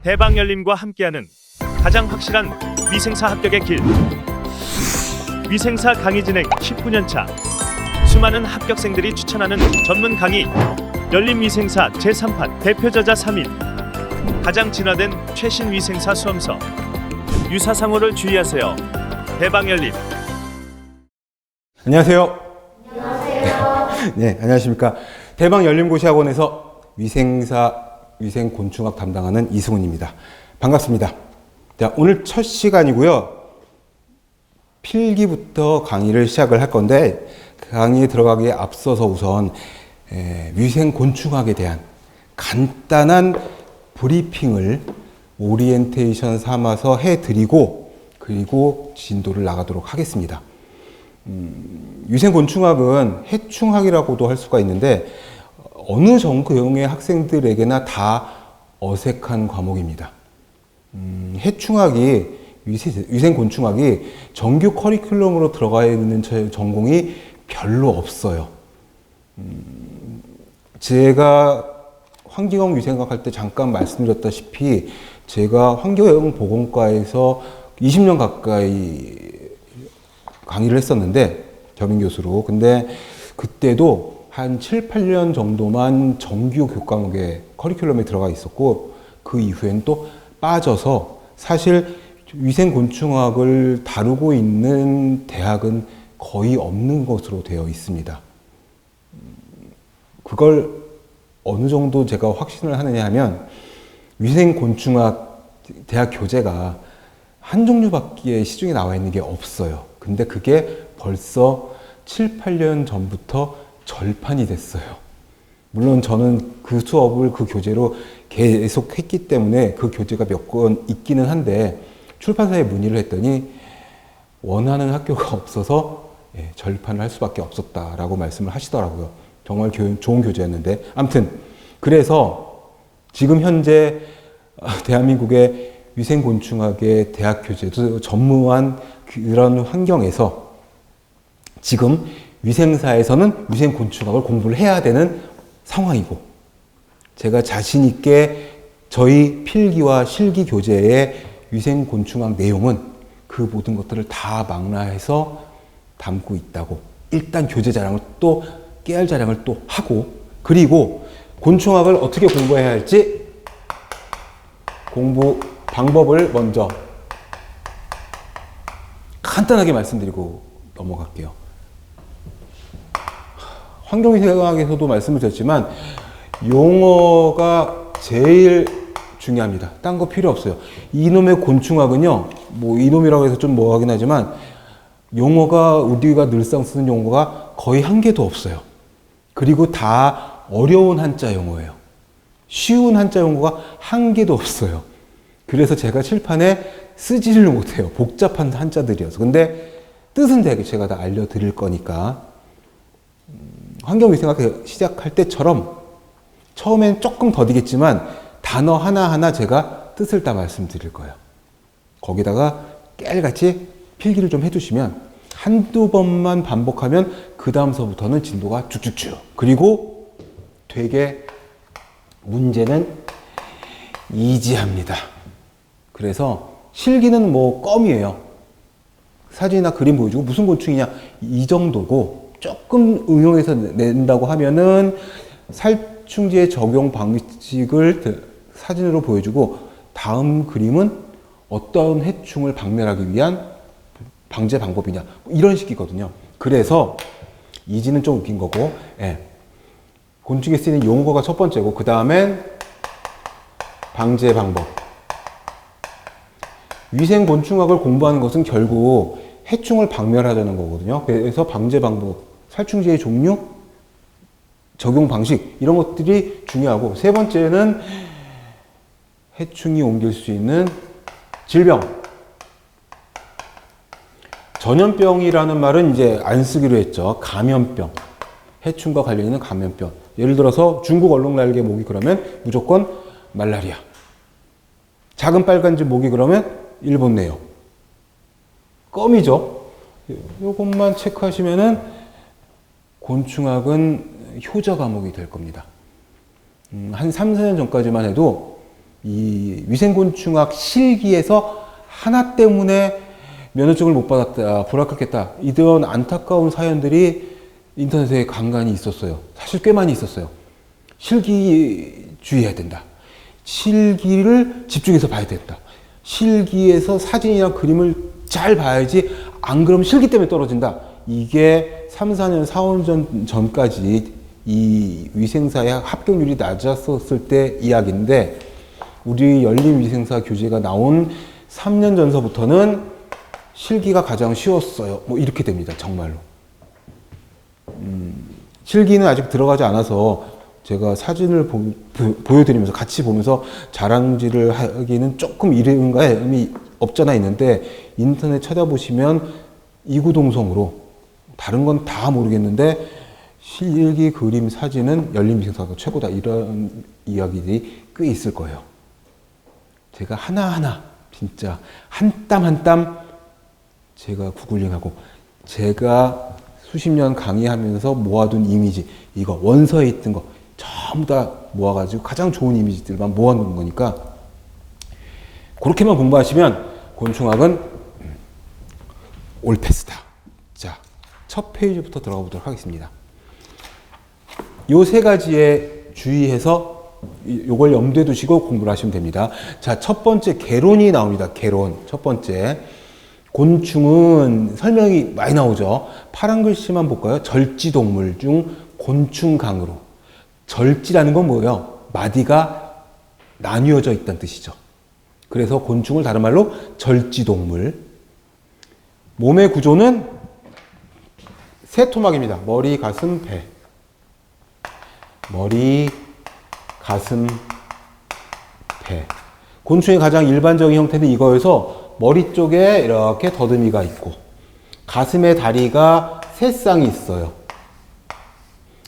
대방열림과 함께하는 가장 확실한 위생사 합격의 길. 위생사 강의 진행 19년차. 수많은 합격생들이 추천하는 전문 강의. 열림위생사 제3판 대표저자 3인. 가장 진화된 최신 위생사 수험서. 유사상호를 주의하세요. 대방열림. 안녕하세요. 네, 안녕하십니까. 대방열림고시학원에서 위생곤충학 담당하는 이승훈입니다. 반갑습니다. 자, 오늘 첫 시간이고요. 필기부터 강의를 시작을 할 건데, 그 강의에 들어가기에 앞서서 우선 위생곤충학에 대한 간단한 브리핑을 오리엔테이션 삼아서 해드리고, 그리고 진도를 나가도록 하겠습니다. 위생곤충학은 해충학이라고도 할 수가 있는데 어느 전공의 학생들에게나 다 어색한 과목입니다. 위생곤충학이 정규 커리큘럼으로 들어가 있는 전공이 별로 없어요. 제가 환경 위생학 할 때 잠깐 말씀드렸다시피 제가 환경보건과에서 20년 가까이 강의를 했었는데, 겸임 교수로. 근데 그때도 한 7, 8년 정도만 정규 교과목에 커리큘럼에 들어가 있었고, 그 이후엔 또 빠져서 사실 위생곤충학을 다루고 있는 대학은 거의 없는 것으로 되어 있습니다. 그걸 어느 정도 제가 확신을 하느냐 하면, 위생곤충학 대학 교재가 한 종류밖에 시중에 나와 있는 게 없어요. 근데 그게 벌써 7, 8년 전부터 절판이 됐어요. 물론 저는 그 수업을 그 교재로 계속 했기 때문에 그 교재가 몇 권 있기는 한데, 출판사에 문의를 했더니 원하는 학교가 없어서 절판을 할 수밖에 없었다라고 말씀을 하시더라고요. 정말 좋은 교재였는데. 아무튼 그래서 지금 현재 대한민국의 위생곤충학의 대학 교재도 전무한 그런 환경에서 지금 위생사에서는 위생곤충학을 공부를 해야 되는 상황이고, 제가 자신 있게 저희 필기와 실기 교재의 위생곤충학 내용은 그 모든 것들을 다 망라해서 담고 있다고, 일단 교재 자랑을 또 깨알 자랑을 또 하고, 그리고 곤충학을 어떻게 공부해야 할지 공부 방법을 먼저 간단하게 말씀드리고 넘어갈게요. 환경위생학에서도 말씀을 드렸지만 용어가 제일 중요합니다. 딴 거 필요 없어요. 이놈의 곤충학은요, 뭐 이놈이라고 해서 좀 뭐하긴 하지만 용어가, 우리가 늘상 쓰는 용어가 거의 한 개도 없어요. 그리고 다 어려운 한자 용어예요. 쉬운 한자 용어가 한 개도 없어요. 그래서 제가 칠판에 쓰지를 못해요. 복잡한 한자들이어서. 근데 뜻은 되게 제가 다 알려드릴 거니까, 환경위생학 시작할 때처럼 처음엔 조금 더디겠지만 단어 하나하나 제가 뜻을 다 말씀드릴 거예요. 거기다가 깨알같이 필기를 좀 해두시면 한두 번만 반복하면 그 다음서부터는 진도가 쭉쭉쭉. 그리고 되게 문제는 이지합니다. 그래서 실기는 뭐 껌이에요. 사진이나 그림 보여주고 무슨 곤충이냐 이 정도고, 조금 응용해서 낸다고 하면은 살충제 적용 방식을 사진으로 보여주고, 다음 그림은 어떤 해충을 박멸하기 위한 방제 방법이냐, 이런 식이거든요. 그래서 이지는 좀 웃긴 거고, 곤충에 쓰이는 용어가 첫 번째고, 그 다음엔 방제 방법. 위생곤충학을 공부하는 것은 결국 해충을 박멸하자는 거거든요. 그래서 방제 방법, 살충제의 종류, 적용 방식, 이런 것들이 중요하고, 세 번째는 해충이 옮길 수 있는 질병. 전염병이라는 말은 이제 안 쓰기로 했죠. 감염병. 해충과 관련 있는 감염병. 예를 들어서 중국 얼룩날개 모기 그러면 무조건 말라리아. 작은 빨간집 모기 그러면 일본 내요. 껌이죠. 요것만 체크하시면은 곤충학은 효자 과목이 될 겁니다. 한 3, 4년 전까지만 해도 이 위생곤충학 실기에서 하나 때문에 면허증을 못 받았다, 불합격했다, 이런 안타까운 사연들이 인터넷에 간간히 있었어요. 사실 꽤 많이 있었어요. 실기 주의해야 된다. 실기를 집중해서 봐야 된다. 실기에서 사진이나 그림을 잘 봐야지, 안 그러면 실기 때문에 떨어진다. 이게 3, 4년, 4, 5년 전까지 이 위생사의 합격률이 낮았었을 때 이야기인데, 우리 열린위생사 교재가 나온 3년 전서부터는 실기가 가장 쉬웠어요. 뭐 이렇게 됩니다. 정말로. 실기는 아직 들어가지 않아서 제가 사진을 보여드리면서 같이 보면서 자랑질을 하기는 조금 이른가 의미 없잖아 있는데, 인터넷 찾아보시면 이구동성으로, 다른 건 다 모르겠는데 실기, 그림, 사진은 열린위생사가 최고다, 이런 이야기들이 꽤 있을 거예요. 제가 하나하나 진짜 한 땀 한 땀 제가 구글링하고, 제가 수십 년 강의하면서 모아둔 이미지, 이거 원서에 있던 거 전부 다 모아가지고 가장 좋은 이미지들만 모아놓은 거니까, 그렇게만 공부하시면 곤충학은 올패스다. 자, 첫 페이지부터 들어가 보도록 하겠습니다. 요 세 가지에 주의해서 요걸 염두에 두시고 공부를 하시면 됩니다. 자, 첫 번째 개론이 나옵니다. 개론. 첫 번째. 곤충은 설명이 많이 나오죠. 파란 글씨만 볼까요? 절지동물 중 곤충강으로. 절지라는 건 뭐예요? 마디가 나뉘어져 있다는 뜻이죠. 그래서 곤충을 다른 말로 절지동물. 몸의 구조는 세 토막입니다. 머리, 가슴, 배. 머리, 가슴, 배. 곤충의 가장 일반적인 형태는 이거여서, 머리 쪽에 이렇게 더듬이가 있고, 가슴에 다리가 세 쌍이 있어요.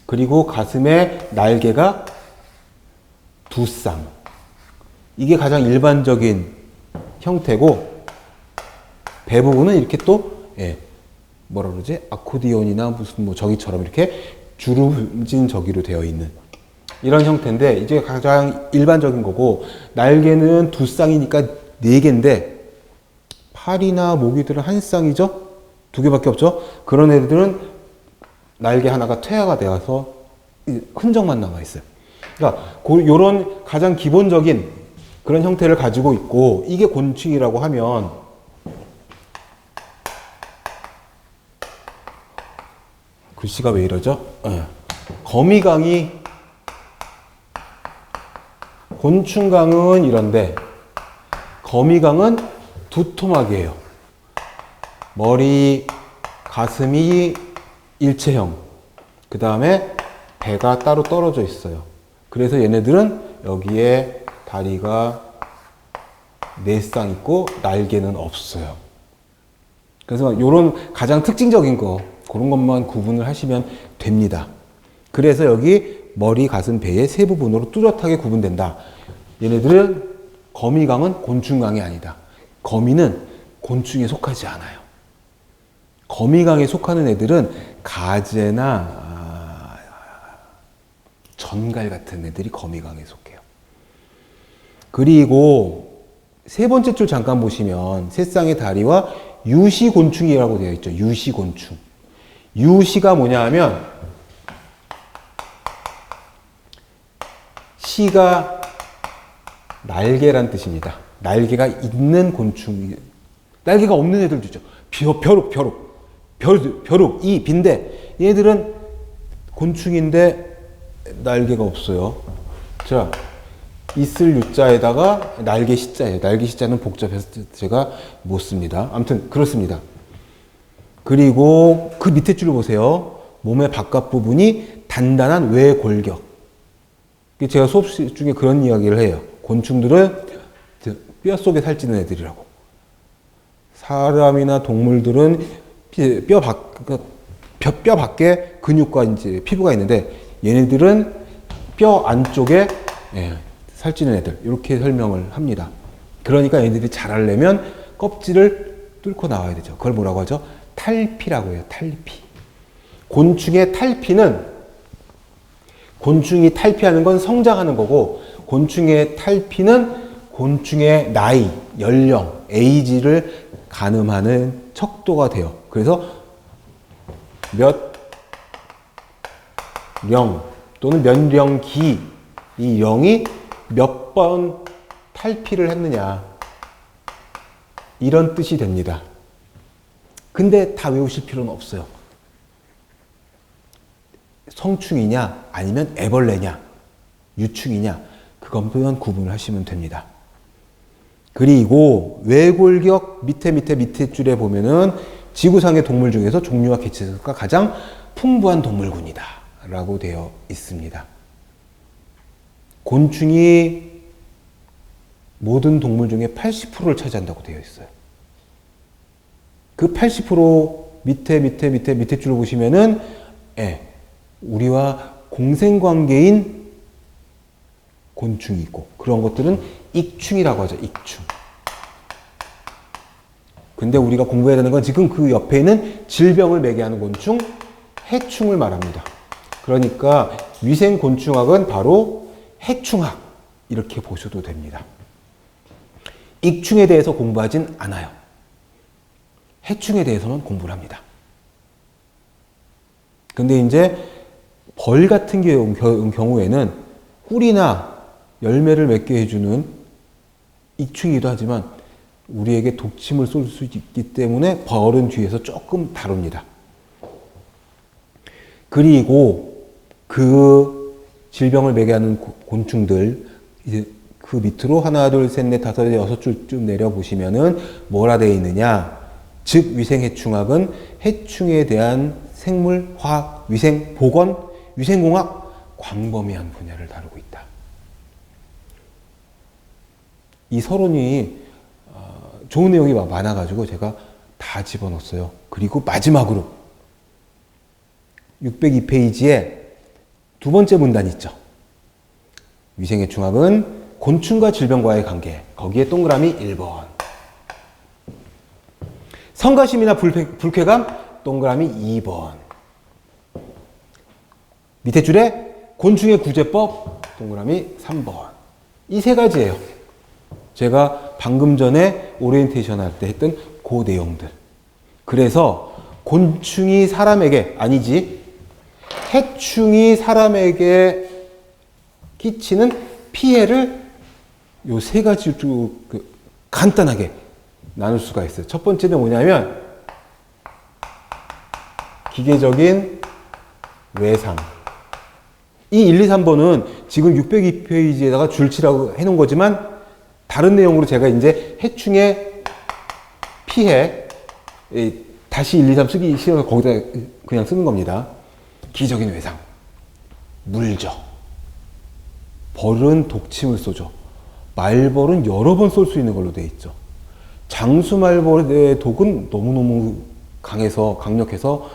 그리고 가슴에 날개가 두 쌍. 이게 가장 일반적인 형태고, 배 부분은 이렇게 또, 뭐라 그러지? 아코디언이나 무슨 뭐 저기처럼 이렇게 주름진 저기로 되어 있는 이런 형태인데, 이제 가장 일반적인 거고, 날개는 두 쌍이니까 네 개인데, 파리나 모기들은 한 쌍이죠? 두 개밖에 없죠? 그런 애들은 날개 하나가 퇴화가 되어서 흔적만 남아 있어요. 그러니까 요런 가장 기본적인 그런 형태를 가지고 있고, 이게 곤충이라고 하면, 글씨가 왜 이러죠? 거미강이, 곤충강은 이런데 거미강은 두 토막이에요. 머리, 가슴이 일체형, 그 다음에 배가 따로 떨어져 있어요. 그래서 얘네들은 여기에 다리가 네 쌍 있고 날개는 없어요. 그래서 이런 가장 특징적인 거, 그런 것만 구분을 하시면 됩니다. 그래서 여기 머리, 가슴, 배의 세 부분으로 뚜렷하게 구분된다. 얘네들은, 거미강은 곤충강이 아니다. 거미는 곤충에 속하지 않아요. 거미강에 속하는 애들은 가재나 전갈 같은 애들이 거미강에 속해요. 그리고 세 번째 줄 잠깐 보시면 세 쌍의 다리와 유시곤충이라고 되어 있죠. 유시곤충. 유시가 뭐냐 하면, 시가 날개란 뜻입니다. 날개가 있는 곤충, 날개가 없는 애들도 있죠. 벼룩, 이 빈대. 얘들은 곤충인데 날개가 없어요. 자, 있을 유자에다가 날개 시자예요. 날개 시자는 복잡해서 제가 못 씁니다. 아무튼 그렇습니다. 그리고 그 밑에 줄을 보세요. 몸의 바깥 부분이 단단한 외골격. 제가 수업 중에 그런 이야기를 해요. 곤충들은 뼈 속에 살찌는 애들이라고. 사람이나 동물들은 뼈 밖에 근육과 이제 피부가 있는데, 얘네들은 뼈 안쪽에 살찌는 애들, 이렇게 설명을 합니다. 그러니까 얘네들이 자라려면 껍질을 뚫고 나와야 되죠. 그걸 뭐라고 하죠? 탈피라고 해요. 탈피. 곤충의 탈피는, 곤충이 탈피하는 건 성장하는 거고, 곤충의 탈피는 곤충의 나이, 연령, 에이지를 가늠하는 척도가 돼요. 그래서 몇 령 또는 몇 령기, 이 령이 몇 번 탈피를 했느냐, 이런 뜻이 됩니다. 근데 다 외우실 필요는 없어요. 성충이냐 아니면 애벌레냐 유충이냐, 그것만 구분을 하시면 됩니다. 그리고 외골격 밑에 줄에 보면은 지구상의 동물 중에서 종류와 개체수가 가장 풍부한 동물군이다 라고 되어 있습니다. 곤충이 모든 동물 중에 80%를 차지한다고 되어 있어요. 그 80% 밑에 줄을 보시면은 우리와 공생관계인 곤충이 있고, 그런 것들은 익충이라고 하죠. 익충. 근데 우리가 공부해야 되는 건 지금 그 옆에 있는 질병을 매개하는 곤충, 해충을 말합니다. 그러니까 위생곤충학은 바로 해충학, 이렇게 보셔도 됩니다. 익충에 대해서 공부하진 않아요. 해충에 대해서는 공부를 합니다. 근데 이제 벌 같은 경우에는 꿀이나 열매를 맺게 해주는 익충이기도 하지만 우리에게 독침을 쏠 수 있기 때문에 벌은 뒤에서 조금 다룹니다. 그리고 그 질병을 매개하는 곤충들, 이제 그 밑으로 하나, 둘, 셋, 넷, 다섯, 여섯 줄쯤 내려보시면은 뭐라 되어 있느냐. 즉, 위생해충학은 해충에 대한 생물, 화학, 위생, 보건, 위생공학, 광범위한 분야를 다루고 있다. 이 서론이 좋은 내용이 많아가지고 제가 다 집어넣었어요. 그리고 마지막으로 602페이지에 두 번째 문단 있죠. 위생해충학은 곤충과 질병과의 관계. 거기에 동그라미 1번. 성가심이나 불쾌감, 동그라미 2번. 밑에 줄에 곤충의 구제법, 동그라미 3번. 이 세 가지예요. 제가 방금 전에 오리엔테이션 할 때 했던 그 내용들. 그래서 곤충이 사람에게, 아니지, 해충이 사람에게 끼치는 피해를 요 세 가지로 간단하게 나눌 수가 있어요. 첫 번째는 뭐냐면 기계적인 외상. 이 1, 2, 3번은 지금 602페이지에다가 줄치라고 해놓은 거지만 다른 내용으로 제가 이제 해충의 피해, 다시 1, 2, 3 쓰기 싫어서 거기다 그냥 쓰는 겁니다. 기적인 외상. 물죠. 벌은 독침을 쏘죠. 말벌은 여러 번 쏠 수 있는 걸로 되어 있죠. 장수말벌의 독은 너무너무 강력해서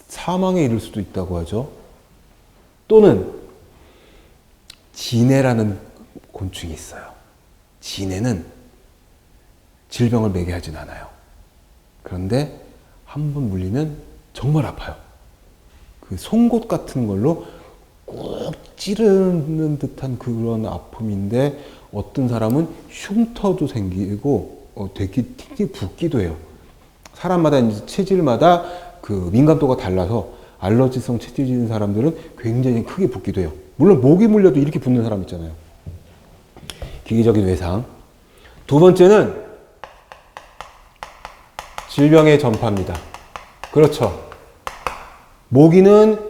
사망에 이를 수도 있다고 하죠. 또는 진해라는 곤충이 있어요. 진해는 질병을 매개하진 않아요. 그런데 한 번 물리면 정말 아파요. 그 송곳 같은 걸로 꾹 찌르는 듯한 그런 아픔인데 어떤 사람은 흉터도 생기고 되게 팅팅 붓기도 해요. 사람마다 이제 체질마다 그 민감도가 달라서 알러지성 체질인 사람들은 굉장히 크게 붓기도 해요. 물론 모기 물려도 이렇게 붓는 사람 있잖아요. 기계적인 외상. 두 번째는 질병의 전파입니다. 그렇죠. 모기는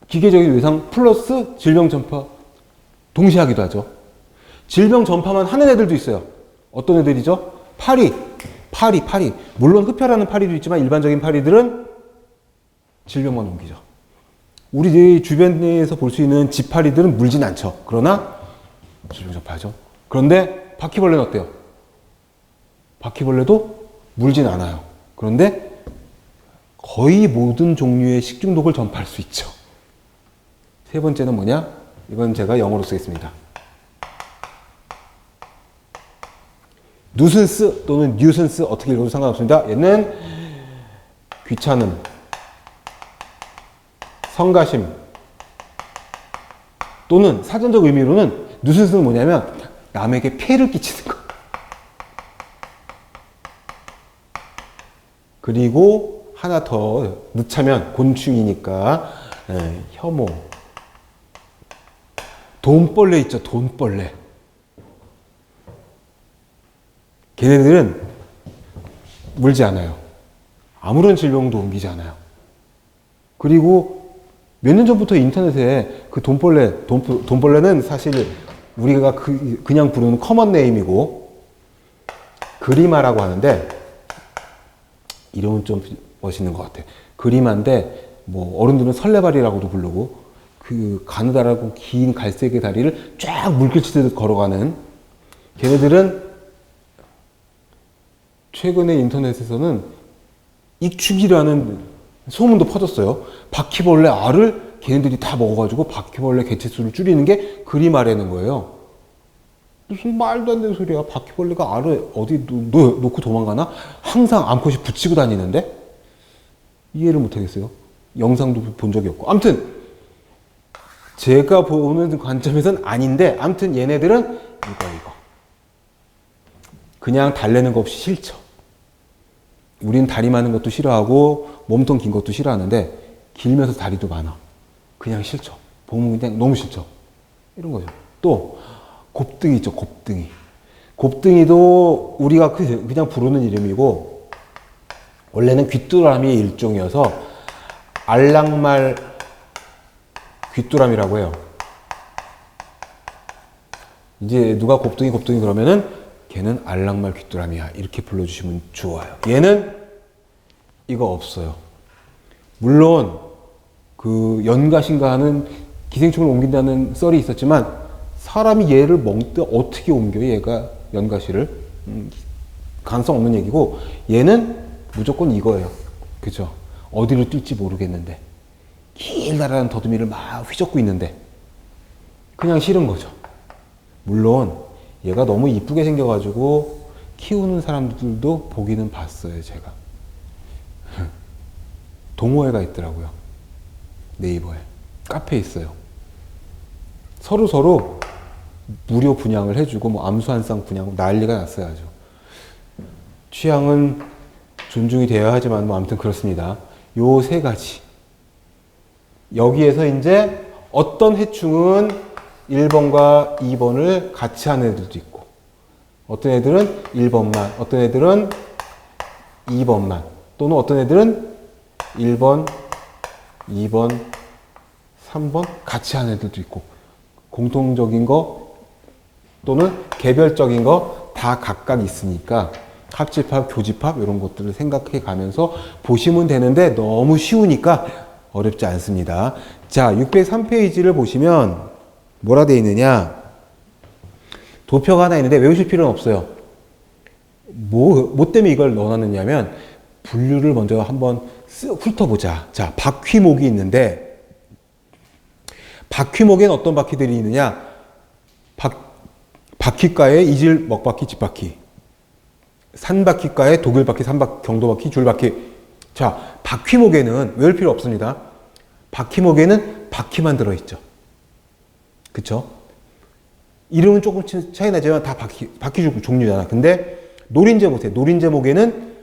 기계적인 외상 플러스 질병 전파 동시에 하기도 하죠. 질병 전파만 하는 애들도 있어요. 어떤 애들이죠? 파리. 물론 흡혈하는 파리도 있지만 일반적인 파리들은 질병만 옮기죠. 우리 주변에서 볼 수 있는 지파리들은 물진 않죠. 그러나 질병 전파하죠. 그런데 바퀴벌레는 어때요? 바퀴벌레도 물진 않아요. 그런데 거의 모든 종류의 식중독을 전파할 수 있죠. 세 번째는 뭐냐? 이건 제가 영어로 쓰겠습니다. 누슨스 또는 뉴슨스, 어떻게 읽어도 상관없습니다. 얘는 귀찮음, 성가심, 또는 사전적 의미로는 누슨스는 뭐냐면 남에게 피해를 끼치는 거. 그리고 하나 더 넣자면 곤충이니까 혐오. 돈벌레 있죠, 돈벌레. 걔네들은 물지 않아요. 아무런 질병도 옮기지 않아요. 그리고 몇 년 전부터 인터넷에 그 돈벌레는 사실 우리가 그냥 부르는 커먼 네임이고 그리마라고 하는데 이름은 좀 멋있는 것 같아. 그리마인데 뭐 어른들은 설레발이라고도 부르고 그 가느다랗고 긴 갈색의 다리를 쫙 물결치듯 걸어가는 걔네들은 최근에 인터넷에서는 익축이라는 소문도 퍼졌어요. 바퀴벌레 알을 걔네들이 다 먹어가지고 바퀴벌레 개체수를 줄이는 게 그리마라는 거예요. 무슨 말도 안 되는 소리야. 바퀴벌레가 알을 어디 놓고 도망가나? 항상 암컷이 붙이고 다니는데? 이해를 못하겠어요. 영상도 본 적이 없고. 아무튼 제가 보는 관점에서는 아닌데 아무튼 얘네들은 이거 그냥 달래는 거 없이 싫죠. 우리는 다리 많은 것도 싫어하고 몸통 긴 것도 싫어하는데 길면서 다리도 많아. 그냥 싫죠. 보면 그냥 너무 싫죠. 이런 거죠. 또 곱등이 있죠. 곱등이. 곱등이도 우리가 그냥 부르는 이름이고 원래는 귀뚜라미의 일종이어서 알락말 귀뚜라미라고 해요. 이제 누가 곱등이 그러면은 걔는 알락말 귀뚜라미야 이렇게 불러주시면 좋아요. 얘는 이거 없어요. 물론 그 연가신가 하는 기생충을 옮긴다는 썰이 있었지만 사람이 얘를 먹을 때 어떻게 옮겨요? 얘가 연가시를 가능성 없는 얘기고 얘는 무조건 이거예요. 그죠? 어디로 뛸지 모르겠는데 길다란 더듬이를 막 휘젓고 있는데 그냥 싫은 거죠. 물론 얘가 너무 이쁘게 생겨가지고 키우는 사람들도 보기는 봤어요. 제가 동호회가 있더라고요. 네이버에 카페에 있어요. 서로 무료 분양을 해주고 뭐 암수 한 쌍 분양 난리가 났어요. 아주 취향은 존중이 되어야 하지만 뭐 아무튼 그렇습니다. 요 세 가지 여기에서 이제 어떤 해충은 1번과 2번을 같이 하는 애들도 있고 어떤 애들은 1번만 어떤 애들은 2번만 또는 어떤 애들은 1번, 2번, 3번 같이 하는 애들도 있고 공통적인 거 또는 개별적인 거 다 각각 있으니까 합집합, 교집합 이런 것들을 생각해 가면서 보시면 되는데 너무 쉬우니까 어렵지 않습니다. 자, 603페이지를 보시면 뭐라 되어 있느냐 도표가 하나 있는데 외우실 필요는 없어요. 뭐 때문에 이걸 넣어놨느냐면 분류를 먼저 한번 쓱 훑어보자. 자, 바퀴목이 있는데 바퀴목에는 어떤 바퀴들이 있느냐 바퀴과에 이질, 먹바퀴, 집바퀴 산바퀴과에 독일바퀴, 경도바퀴, 줄바퀴. 자, 바퀴목에는 외울 필요 없습니다. 바퀴목에는 바퀴만 들어있죠. 그쵸? 이름은 조금 차이 나지만 다 바퀴 종류잖아. 근데 노린재 보세요. 노린재목에는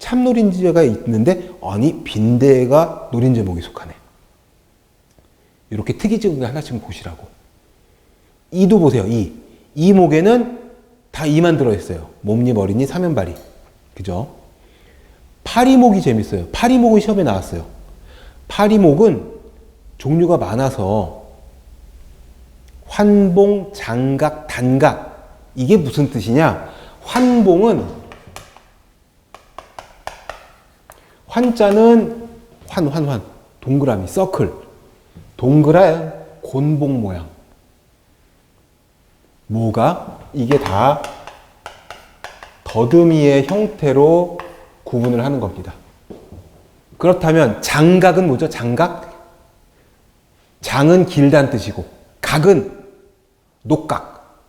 참노린재가 있는데 아니 빈대가 노린재목에 속하네. 이렇게 특이적인 거 하나씩 보시라고. 이도 보세요. 이목에는 다 이만 들어있어요. 몸니, 머리니, 사면발이. 그죠? 파리목이 재밌어요. 파리목은 시험에 나왔어요. 파리목은 종류가 많아서 환봉, 장각, 단각. 이게 무슨 뜻이냐? 환봉은 환자는 동그라미, 서클. 동그란 곤봉 모양. 뭐가? 이게 다 더듬이의 형태로 구분을 하는 겁니다. 그렇다면 장각은 뭐죠? 장각? 장은 길다는 뜻이고 각은 녹각.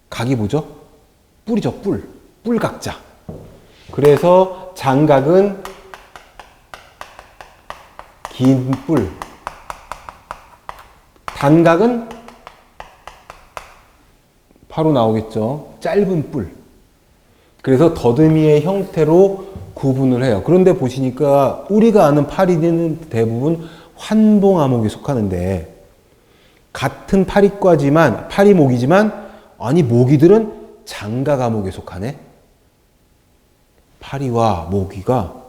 각이 뭐죠? 뿔이죠. 뿔각자. 그래서 장각은 긴 뿔, 단각은 바로 나오겠죠. 짧은 뿔. 그래서 더듬이의 형태로 구분을 해요. 그런데 보시니까 우리가 아는 파리는 대부분 환봉암목에 속하는데 같은 파리과지만 파리목이지만 아니 모기들은 장가과목에 속하네. 파리와 모기가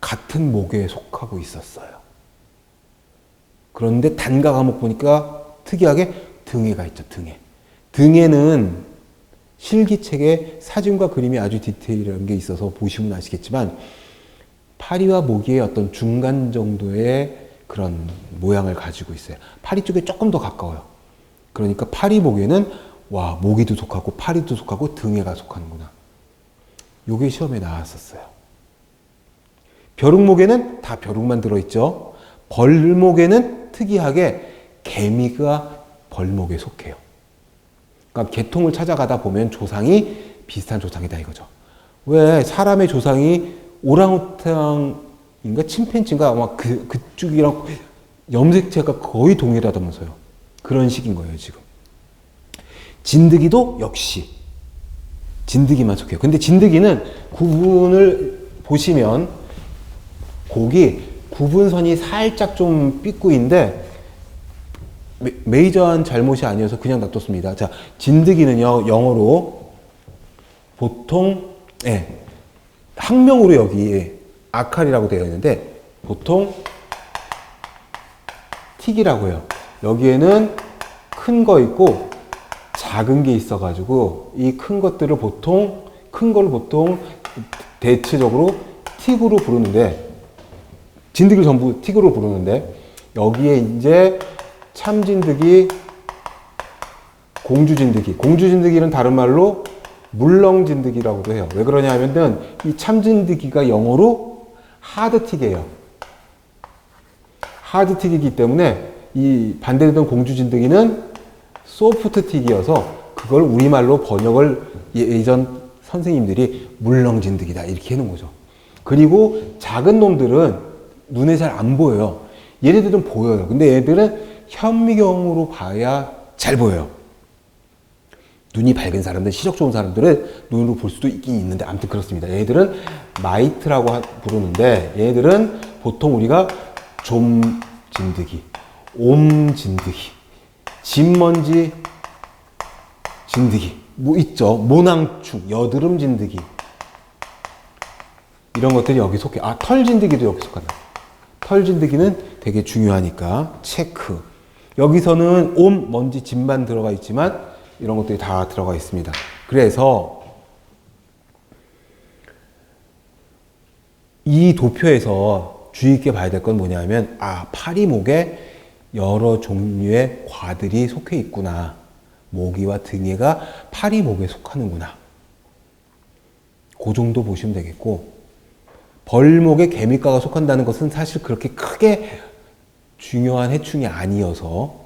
같은 목에 속하고 있었어요. 그런데 단가과목 보니까 특이하게 등에가 있죠. 등에. 등에는 실기책에 사진과 그림이 아주 디테일한 게 있어서 보시면 아시겠지만 파리와 모기의 어떤 중간 정도의 그런 모양을 가지고 있어요. 파리 쪽에 조금 더 가까워요. 그러니까 파리 목에는 와 모기도 속하고 파리도 속하고 등에가 속하는구나. 요게 시험에 나왔었어요. 벼룩목에는 다 벼룩만 들어있죠. 벌목에는 특이하게 개미가 벌목에 속해요. 그러니까 계통을 찾아가다 보면 조상이 비슷한 조상이다 이거죠. 왜 사람의 조상이 오랑우탕인가 침팬지인가 아마 그쪽이랑 염색체가 거의 동일하다면서요. 그런 식인 거예요 지금. 진드기도 역시 진드기만 속해요. 근데 진드기는 구분을 보시면 곡이 구분선이 살짝 좀 삐꾸인데 메이저한 잘못이 아니어서 그냥 놔뒀습니다. 자, 진드기는요, 영어로 보통, 학명으로 여기 아칼이라고 되어 있는데, 보통 틱이라고 해요. 여기에는 큰 거 있고, 작은 게 있어가지고, 이 큰 거를 보통 대체적으로 틱으로 부르는데, 진드기를 전부 틱으로 부르는데, 여기에 이제 참진드기, 공주진드기. 공주진드기는 다른 말로 물렁진드기라고도 해요. 왜 그러냐 하면은 이 참진드기가 영어로 하드틱이에요. 하드틱이기 때문에 이 반대되던 공주진드기는 소프트틱이어서 그걸 우리말로 번역을 예전 선생님들이 물렁진드기다 이렇게 해놓은 거죠. 그리고 작은 놈들은 눈에 잘 안 보여요. 얘네들은 보여요. 근데 얘들은 현미경으로 봐야 잘 보여요. 눈이 밝은 사람들, 시력 좋은 사람들은 눈으로 볼 수도 있긴 있는데 아무튼 그렇습니다. 얘들은 마이트라고 부르는데 얘들은 보통 우리가 좀진드기, 옴진드기, 진먼지 진드기 뭐 있죠. 모낭충, 여드름 진드기 이런 것들이 여기 속해. 아, 털진드기도 여기 속한다. 털진드기는 되게 중요하니까 체크. 여기서는 옴, 먼지, 진만 들어가 있지만 이런 것들이 다 들어가 있습니다. 그래서 이 도표에서 주의 있게 봐야 될 건 뭐냐면 파리목에 여러 종류의 과들이 속해 있구나. 모기와 등에가 파리목에 속하는구나. 그 정도 보시면 되겠고 벌목에 개미과가 속한다는 것은 사실 그렇게 크게 중요한 해충이 아니어서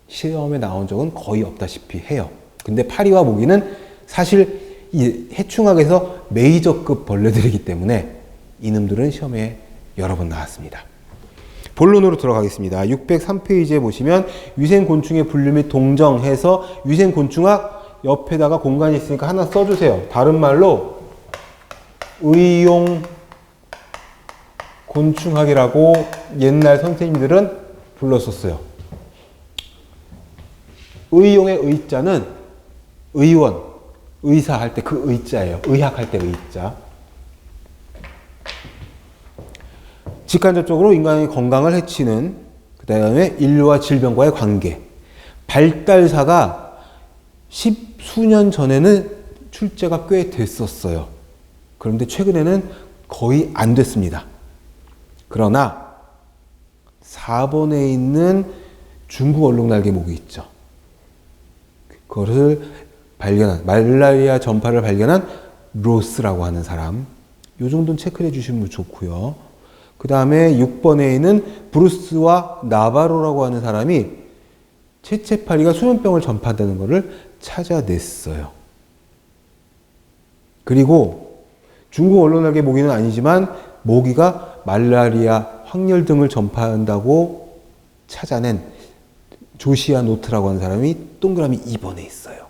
시험에 나온 적은 거의 없다시피 해요. 근데 파리와 모기는 사실 이 해충학에서 메이저급 벌레들이기 때문에 이놈들은 시험에 여러 번 나왔습니다. 본론으로 들어가겠습니다. 603페이지에 보시면 위생곤충의 분류 및 동정해서 위생곤충학 옆에다가 공간이 있으니까 하나 써주세요. 다른 말로 의용 곤충학이라고 옛날 선생님들은 불렀었어요. 의용의 의자는 의원, 의사 할 때 그 의자예요. 의학 할 때 의자. 직간접적으로 인간의 건강을 해치는 그 다음에 인류와 질병과의 관계. 발달사가 10수년 전에는 출제가 꽤 됐었어요. 그런데 최근에는 거의 안 됐습니다. 그러나 4번에 있는 중국 얼룩날개 모기 있죠. 그것을 발견한, 말라리아 전파를 발견한 로스라고 하는 사람. 요 정도는 체크해 주시면 좋고요. 그 다음에 6번에 있는 브루스와 나바로라고 하는 사람이 채채파리가 수면병을 전파한다는 것을 찾아냈어요. 그리고 중국 얼룩날개 모기는 아니지만 모기가 말라리아, 황열 등을 전파한다고 찾아낸 조시아 노트라고 하는 사람이 동그라미 2번에 있어요.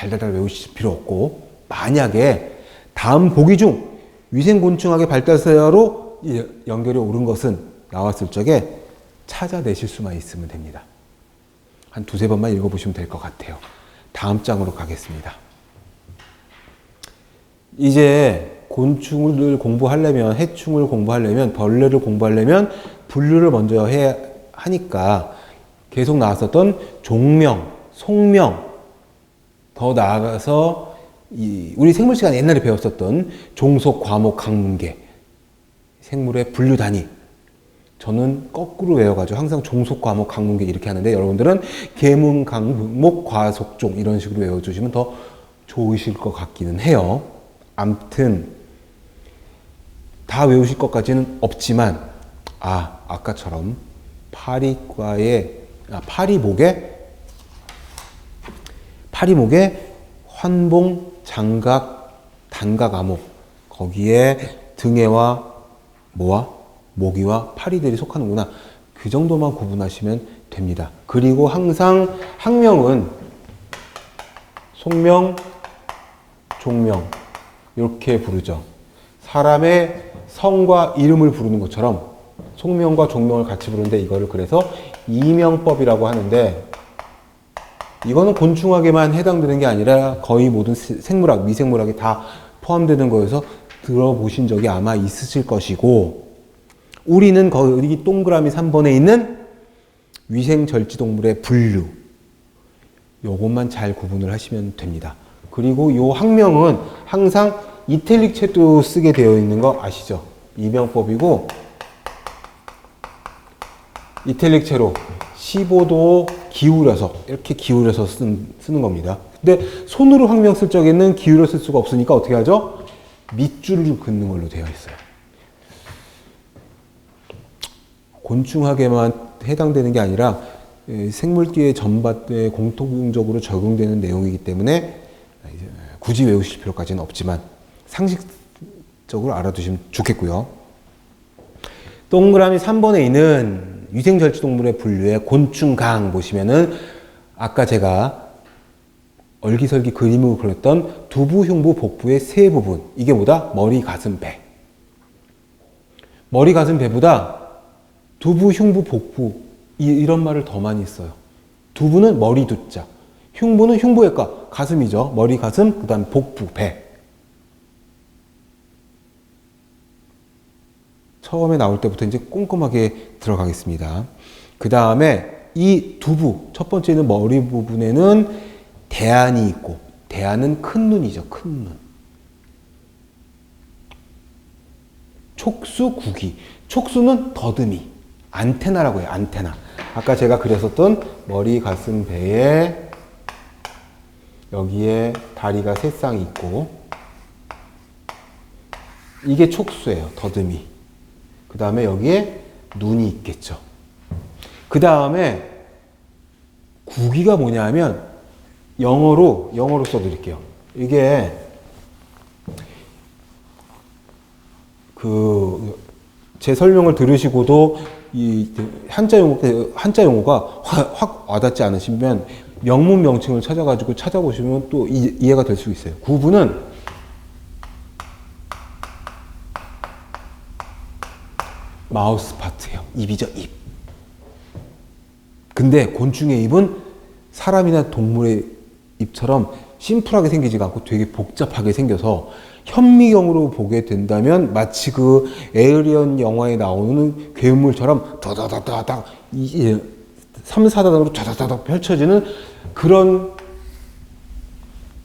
달달달 외우실 필요 없고, 만약에 다음 보기 중 위생곤충학의 발달사로 연결이 옳은 것은 나왔을 적에 찾아내실 수만 있으면 됩니다. 한 두세 번만 읽어보시면 될 것 같아요. 다음 장으로 가겠습니다. 이제 곤충을 공부하려면, 해충을 공부하려면, 벌레를 공부하려면 분류를 먼저 해야 하니까 계속 나왔었던 종명, 속명, 더 나아가서 우리 생물 시간에 옛날에 배웠었던 종속, 과목, 강문계, 생물의 분류 단위. 저는 거꾸로 외워가지고 항상 종속, 과목, 강문계 이렇게 하는데, 여러분들은 계문, 강목, 과속종 이런 식으로 외워주시면 더 좋으실 것 같기는 해요. 암튼 다 외우실 것까지는 없지만, 아까처럼 파리목에 환봉, 장각, 단각, 암목, 거기에 등해와 모기와 파리들이 속하는구나. 그 정도만 구분하시면 됩니다. 그리고 항상 학명은 속명, 종명 이렇게 부르죠. 사람의 성과 이름을 부르는 것처럼 속명과 종명을 같이 부르는데, 이거를 그래서 이명법이라고 하는데, 이거는 곤충학에만 해당되는 게 아니라 거의 모든 생물학, 미생물학에 다 포함되는 거여서 들어보신 적이 아마 있으실 것이고, 우리는 거기 동그라미 3번에 있는 위생절지동물의 분류, 요것만 잘 구분을 하시면 됩니다. 그리고 요 학명은 항상 이탈릭체도 쓰게 되어 있는 거 아시죠? 이명법이고, 이탈릭체로 15도 기울여서, 이렇게 기울여서 쓰는 겁니다. 근데 손으로 학명 쓸 적에는 기울여 쓸 수가 없으니까 어떻게 하죠? 밑줄을 긋는 걸로 되어 있어요. 곤충학에만 해당되는 게 아니라 생물계의 전반에 공통적으로 적용되는 내용이기 때문에 굳이 외우실 필요까지는 없지만 상식적으로 알아두시면 좋겠고요. 동그라미 3번에 있는 위생절지동물의 분류의 곤충강 보시면은 아까 제가 얼기설기 그림으로 그렸던 두부, 흉부, 복부의 세 부분, 이게 뭐다? 머리, 가슴, 배. 머리, 가슴, 배보다 두부, 흉부, 복부 이런 말을 더 많이 써요. 두부는 머리, 두자, 흉부는 흉부외과, 가슴이죠. 머리, 가슴, 그 다음 복부, 배. 처음에 나올 때부터 이제 꼼꼼하게 들어가겠습니다. 그 다음에 이 두부, 첫 번째는 머리 부분에는 대안이 있고, 대안은 큰 눈이죠. 큰 눈. 촉수, 구기. 촉수는 더듬이. 안테나라고 해요. 안테나. 아까 제가 그렸었던 머리, 가슴, 배에 여기에 다리가 세 쌍이 있고, 이게 촉수예요. 더듬이. 그 다음에 여기에 눈이 있겠죠. 그 다음에 구기가 뭐냐 하면 영어로 써드릴게요. 이게 제 설명을 들으시고도 이 한자 용어가 확 와닿지 않으시면 영문 명칭을 찾아보시면 또 이해가 될 수 있어요. 구부는 마우스 파트예요. 입이죠, 입. 근데 곤충의 입은 사람이나 동물의 입처럼 심플하게 생기지가 않고 되게 복잡하게 생겨서 현미경으로 보게 된다면 마치 그 에이리언 영화에 나오는 괴물처럼 다다다다닥 3, 4단으로 다다다닥 펼쳐지는 그런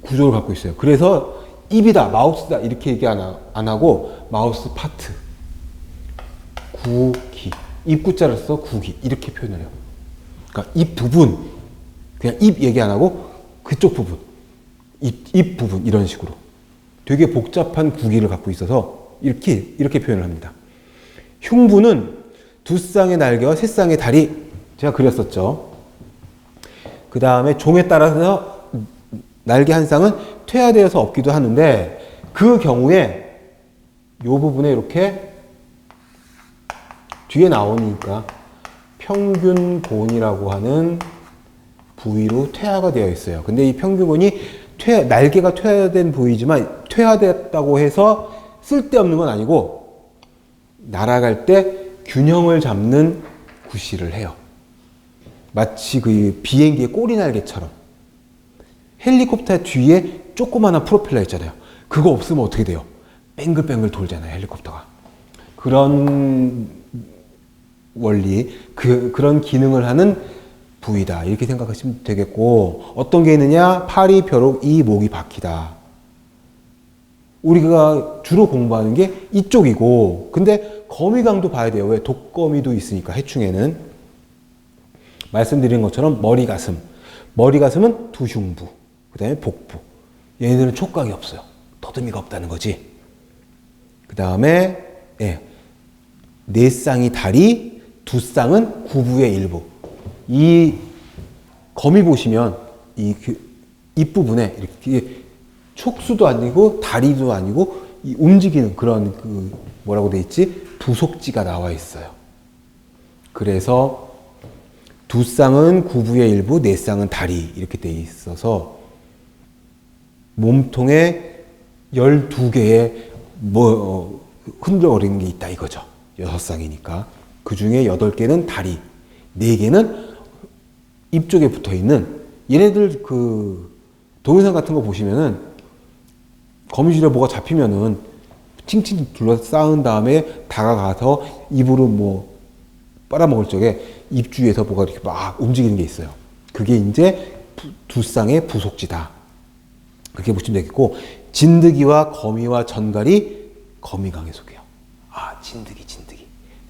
구조를 갖고 있어요. 그래서 입이다, 마우스다 이렇게 얘기 안 하고 마우스 파트, 구기, 입구자를 써 구기 이렇게 표현을 해요. 그러니까 입 부분, 그냥 입 얘기 안 하고 그쪽 부분, 입 부분 이런 식으로 되게 복잡한 구기를 갖고 있어서 이렇게 표현을 합니다. 흉부는 두 쌍의 날개와 세 쌍의 다리, 제가 그렸었죠. 그 다음에 종에 따라서 날개 한 쌍은 퇴화되어서 없기도 하는데, 그 경우에 이 부분에 이렇게 뒤에 나오니까 평균본이라고 하는 부위로 퇴화가 되어 있어요. 근데 이 평균본이 날개가 퇴화된 부위지만 퇴화됐다고 해서 쓸데없는 건 아니고 날아갈 때 균형을 잡는 구실을 해요. 마치 그 비행기의 꼬리 날개처럼. 헬리콥터 뒤에 조그마한 프로펠러 있잖아요. 그거 없으면 어떻게 돼요? 뱅글뱅글 돌잖아요, 헬리콥터가. 그런 원리, 그런 기능을 하는 부위다. 이렇게 생각하시면 되겠고, 어떤 게 있느냐? 팔이 벼룩, 이 목이 바퀴다. 우리가 주로 공부하는 게 이쪽이고, 근데 거미강도 봐야 돼요. 왜? 독거미도 있으니까, 해충에는. 말씀드린 것처럼 머리, 가슴. 머리, 가슴은 두흉부. 그 다음에 복부. 얘네들은 촉각이 없어요. 더듬이가 없다는 거지. 그 다음에, 예. 네 쌍이 다리, 두 쌍은 구부의 일부. 이 거미 보시면 이 입부분에 이렇게 촉수도 아니고 다리도 아니고 이 움직이는 그런 그 뭐라고 돼 있지? 부속지가 나와 있어요. 그래서 두 쌍은 구부의 일부, 네 쌍은 다리 이렇게 돼 있어서 몸통에 12개의 흔들거리는 게 있다 이거죠. 6쌍이니까. 그 중에 8개는 다리, 4개는 입 쪽에 붙어 있는 얘네들 그 동영상 같은 거 보시면은 거미줄에 뭐가 잡히면은 칭칭 둘러싸은 다음에 다가가서 입으로 뭐 빨아먹을 적에 입 주위에서 뭐가 이렇게 막 움직이는 게 있어요. 그게 이제 두 쌍의 부속지다. 그렇게 보시면 되겠고, 진드기와 거미와 전갈이 거미강에 속해요. 아, 진드기.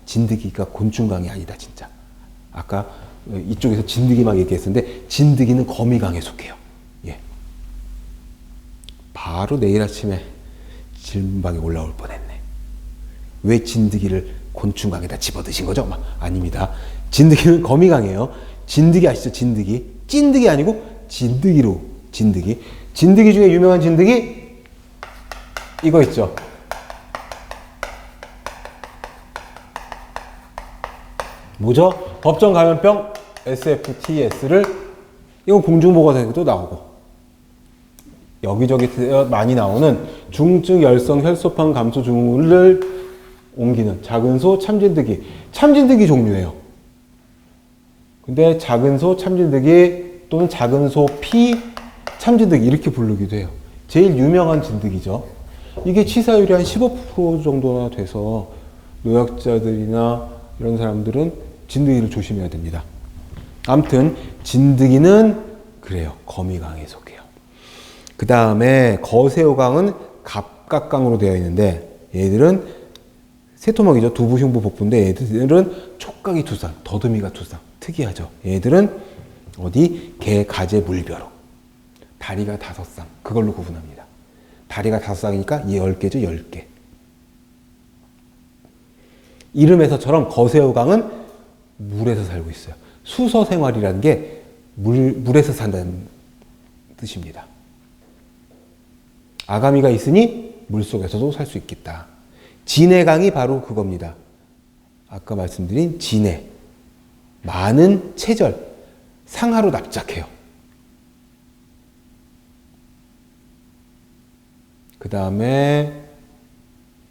진드기가 곤충강이 아니다, 진짜. 아까 이쪽에서 진드기 막 얘기했었는데, 진드기는 거미강에 속해요. 예. 바로 내일 아침에 질문방에 올라올 뻔했네. 왜 진드기를 곤충강에다 집어드신 거죠? 아닙니다. 진드기는 거미강이에요. 진드기 아시죠? 진드기. 찐드기 아니고 진드기로 진드기. 진드기 중에 유명한 진드기 이거 있죠. 뭐죠? 법정 감염병 SFTS를 이건 공중보건에도 나오고 여기저기 많이 나오는 중증 열성 혈소판 감소 증후를 옮기는 작은 소 참진드기. 참진드기 종류예요. 근데 작은 소 참진드기 또는 작은 소 피 참진드기 이렇게 부르기도 해요. 제일 유명한 진드기죠. 이게 치사율이 한 15% 정도나 돼서 노약자들이나 이런 사람들은 진드기를 조심해야 됩니다. 아무튼 진드기는 그래요. 거미강에 속해요. 그 다음에 거세오강은 갑각강으로 되어 있는데 얘들은 세토막이죠. 두부, 흉부, 복부인데 얘들은 촉각이 두 쌍, 더듬이가 두 쌍. 특이하죠. 얘들은 어디? 개, 가재, 물벼룩. 다리가 5쌍. 그걸로 구분합니다. 다리가 5쌍이니까 10개죠. 10개. 이름에서처럼 거세오강은 물에서 살고 있어요. 수서 생활이라는 게 물에서 산다는 뜻입니다. 아가미가 있으니 물속에서도 살 수 있겠다. 진해강이 바로 그겁니다. 아까 말씀드린 진해. 많은 체절, 상하로 납작해요. 그 다음에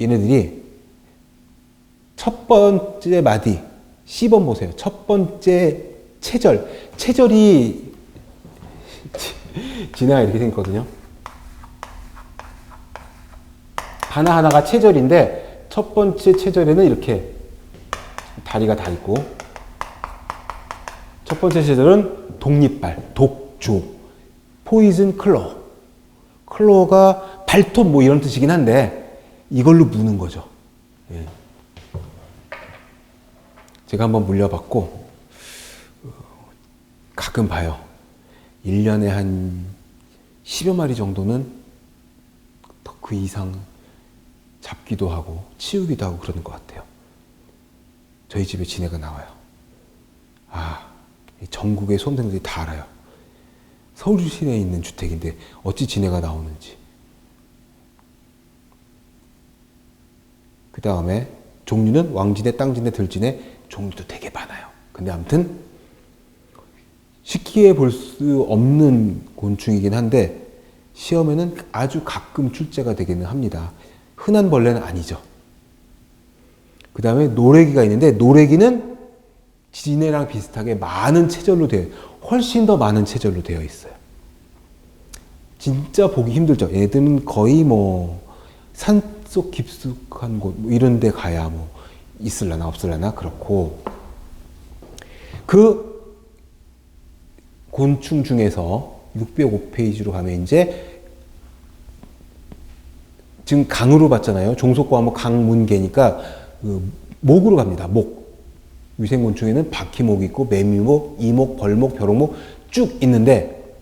얘네들이 첫 번째 마디, C번 보세요. 첫 번째 체절. 체절이 진해가 이렇게 생겼거든요. 하나하나가 체절인데 첫 번째 체절에는 이렇게 다리가 다 있고 첫 번째 체절은 독립발, 독조, 포이즌 클로. 클로가 발톱 뭐 이런 뜻이긴 한데 이걸로 무는 거죠. 예. 제가 한번 물려봤고 가끔 봐요. 1년에 한 10여 마리 정도는 그 이상 잡기도 하고 치우기도 하고 그러는 것 같아요. 저희 집에 진해가 나와요. 아, 전국의 수험생들이 다 알아요. 서울 시내에 있는 주택인데 어찌 진해가 나오는지. 그 다음에 종류는 왕진해, 땅진해, 들진해 종류도 되게 많아요. 근데 아무튼 쉽게 볼 수 없는 곤충이긴 한데 시험에는 아주 가끔 출제가 되기는 합니다. 흔한 벌레는 아니죠. 그 다음에 노래기가 있는데 노래기는 지네랑 비슷하게 많은 체절로 훨씬 더 많은 체절로 되어 있어요. 진짜 보기 힘들죠. 얘들은 거의 뭐 산속 깊숙한 곳 이런 데 가야 뭐 있을라나 없을라나 그렇고, 그 곤충 중에서 605페이지로 가면 이제 지금 강으로 봤잖아요. 종속과목 강문계니까 그 목으로 갑니다. 목. 위생곤충에는 바퀴목이 있고 매미목, 이목, 벌목, 벼룩목 쭉 있는데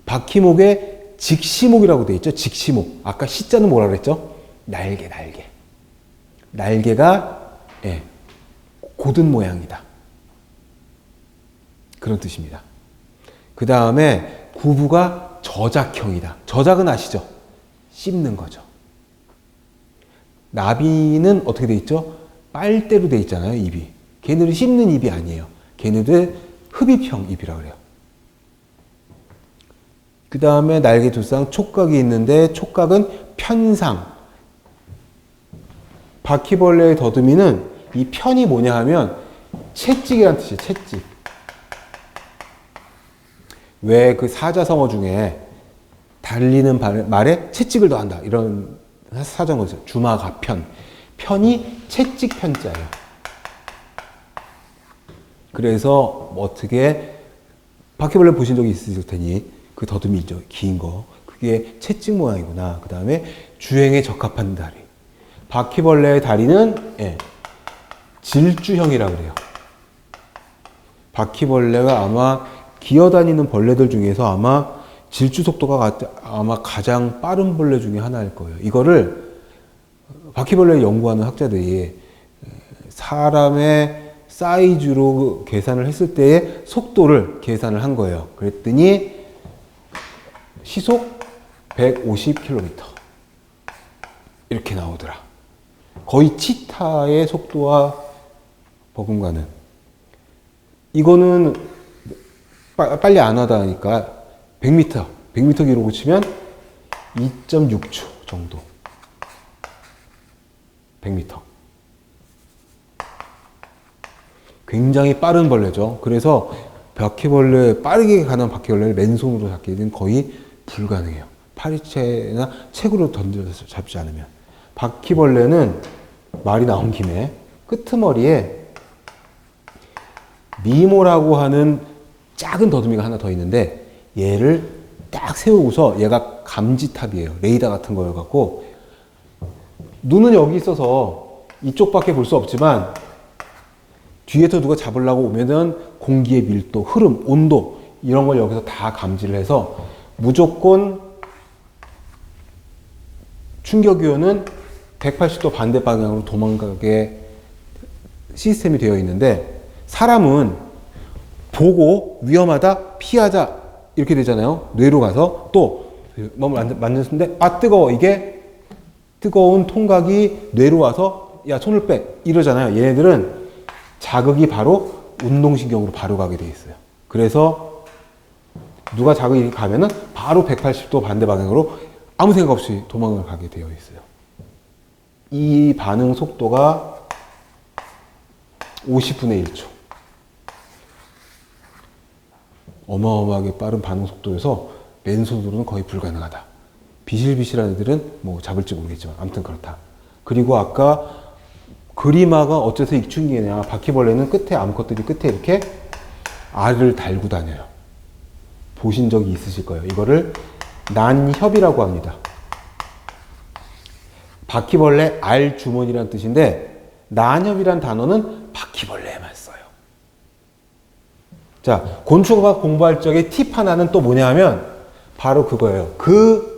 바퀴목에 직시목이라고 되어 있죠. 직시목. 아까 시자는 뭐라 그랬죠? 날개. 날개가 고든 모양이다. 그런 뜻입니다. 그 다음에 구부가 저작형이다. 저작은 아시죠? 씹는 거죠. 나비는 어떻게 돼 있죠? 빨대로 돼 있잖아요, 입이. 걔네들은 씹는 입이 아니에요. 걔네들 흡입형 입이라고 그래요. 그 다음에 날개 두쌍 촉각이 있는데 촉각은 편상. 바퀴벌레의 더듬이는 이 편이 뭐냐 하면 채찍이라는 뜻이에요. 채찍. 왜 그 사자성어 중에 달리는 말에 채찍을 더한다 이런 사자성어 있어요. 주마가편. 편이 채찍 편자예요. 그래서 어떻게 바퀴벌레 보신 적이 있으실 테니 그 더듬이 있죠. 긴 거. 그게 채찍 모양이구나. 그 다음에 주행에 적합한 다리. 바퀴벌레의 다리는 질주형이라고 그래요. 바퀴벌레가 아마 기어다니는 벌레들 중에서 아마 질주 속도가 아마 가장 빠른 벌레 중에 하나일 거예요. 이거를 바퀴벌레를 연구하는 학자들이 사람의 사이즈로 계산을 했을 때의 속도를 계산을 한 거예요. 그랬더니 시속 150km 이렇게 나오더라. 거의 치타의 속도와 버금가는. 이거는 빨리 안 하다니까 100m 기록을 치면 2.6초 정도. 100m. 굉장히 빠른 벌레죠. 그래서 빠르게 가는 바퀴벌레를 맨손으로 잡기는 거의 불가능해요. 파리채나 책으로 던져서 잡지 않으면. 바퀴벌레는 말이 나온 김에 끄트머리에 미모라고 하는 작은 더듬이가 하나 더 있는데 얘를 딱 세우고서 얘가 감지탑이에요. 레이더 같은 걸 갖고 눈은 여기 있어서 이쪽밖에 볼 수 없지만 뒤에서 누가 잡으려고 오면은 공기의 밀도, 흐름, 온도 이런 걸 여기서 다 감지를 해서 무조건 충격요는 180도 반대 방향으로 도망가게 시스템이 되어 있는데 사람은 보고 위험하다, 피하자 이렇게 되잖아요. 뇌로 가서 또 몸을 만졌는데 아 뜨거워. 이게 뜨거운 통각이 뇌로 와서 야 손을 빼 이러잖아요. 얘네들은 자극이 바로 운동신경으로 바로 가게 돼 있어요. 그래서 누가 자극이 가면은 바로 180도 반대 방향으로 아무 생각 없이 도망을 가게 되어 있어요. 이 반응 속도가 50분의 1초. 어마어마하게 빠른 반응 속도여서 맨손으로는 거의 불가능하다. 비실비실한 애들은 뭐 잡을지 모르겠지만 아무튼 그렇다. 그리고 아까 그리마가 어째서 익충이냐. 바퀴벌레는 끝에 암컷들이 끝에 이렇게 알을 달고 다녀요. 보신 적이 있으실 거예요. 이거를 난협이라고 합니다. 바퀴벌레 알 주머니라는 뜻인데 난협이란 단어는 바퀴벌레에만 써요. 자, 곤충학 공부할 적에 팁 하나는 또 뭐냐 하면 바로 그거예요. 그